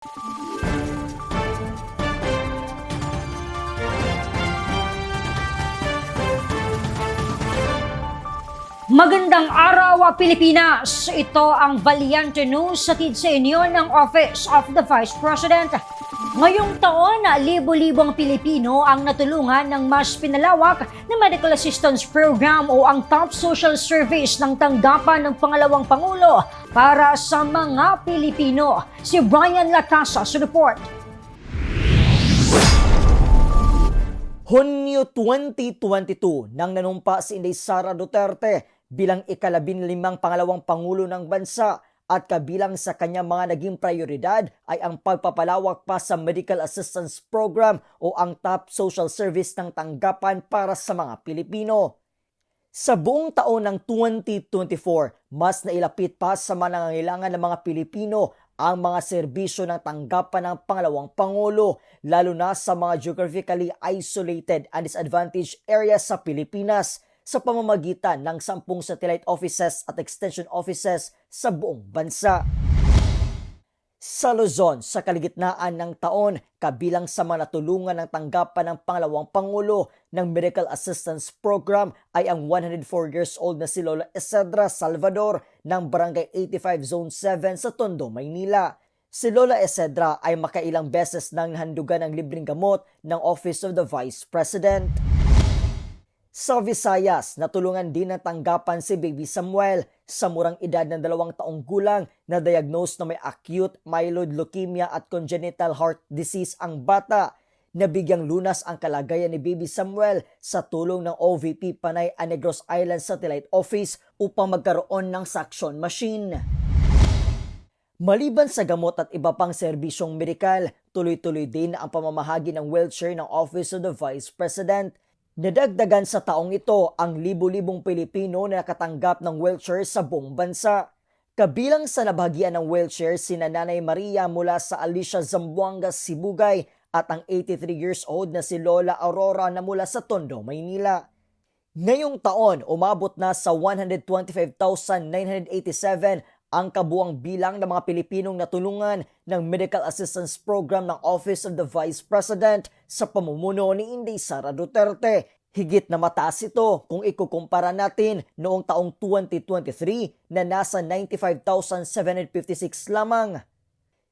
Magandang araw, Pilipinas! Ito ang Valiente News hatid sa inyo ng Office of the Vice President. Ngayong taon, libo-libong Pilipino ang natulungan ng mas pinalawak na Medical Assistance Program o ang Top Social Service ng tanggapan ng pangalawang Pangulo para sa mga Pilipino. Si Brian Latasa sa report. Hunyo 2022 nang nanumpa si Inday Sara Duterte bilang ika-15 pangalawang Pangulo ng bansa at kabilang sa kanyang mga naging prioridad ay ang pagpapalawak pa sa Medical Assistance Program o ang Top Social Service ng tanggapan para sa mga Pilipino. Sa buong taon ng 2024, mas nailapit pa sa mga nangangailangan ng mga Pilipino ang mga serbisyo ng tanggapan ng pangalawang Pangulo, lalo na sa mga geographically isolated and disadvantaged areas sa Pilipinas, sa pamamagitan ng 10 satellite offices at extension offices sa buong bansa. Sa Luzon, sa kaligitnaan ng taon, kabilang sa mga natulungan ng tanggapan ng pangalawang Pangulo ng Medical Assistance Program ay ang 104 years old na si Lola Esedra Salvador ng Barangay 85 Zone 7 sa Tondo, Maynila. Si Lola Esedra ay makailang beses nang nahandugan ng libreng gamot ng Office of the Vice President. Sa Visayas, natulungan din ng tanggapan si Baby Samuel sa murang edad ng 2 taong gulang na diagnose na may acute myeloid leukemia at congenital heart disease ang bata. Nabigyang lunas ang kalagayan ni Baby Samuel sa tulong ng OVP Panay a Negros Island Satellite Office upang magkaroon ng suction machine. Maliban sa gamot at iba pang serbisyong medikal, tuloy-tuloy din ang pamamahagi ng wheelchair ng Office of the Vice President. Nadagdagan sa taong ito ang libo-libong Pilipino na nakatanggap ng wheelchair sa buong bansa. Kabilang sa nabahagian ng wheelchair sina Nanay Maria mula sa Alicia Zamboanga, Sibugay at ang 83 years old na si Lola Aurora na mula sa Tondo, Maynila. Ngayong taon, umabot na sa 125,987 ang kabuang bilang ng mga Pilipinong natulungan ng Medical Assistance Program ng Office of the Vice President sa pamumuno ni Inday Sara Duterte. Higit na mataas ito kung ikukumpara natin noong taong 2023 na nasa 95,756 lamang.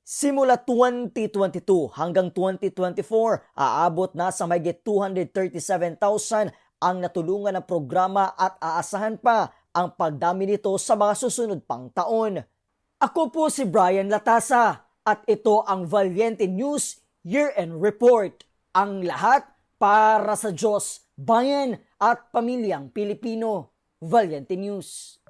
Simula 2022 hanggang 2024, aabot na sa mahigit 237,000 ang natulungan ng programa at aasahan pa ang pagdami nito sa mga susunod pang taon. Ako po si Brian Latasa at ito ang Valiente News Year-End Report. Ang lahat para sa Diyos, bayan at pamilyang Pilipino. Valiente News.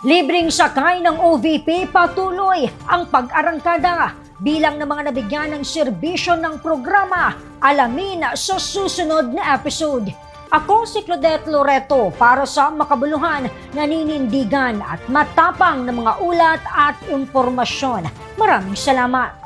Libreng sakay ng OVP, patuloy ang pag-arangkada bilang ng mga nabigyan ng serbisyo ng programa. Alamin sa susunod na episode. Ako si Claudette Loreto para sa makabuluhan, naninindigan at matapang na mga ulat at impormasyon. Maraming salamat.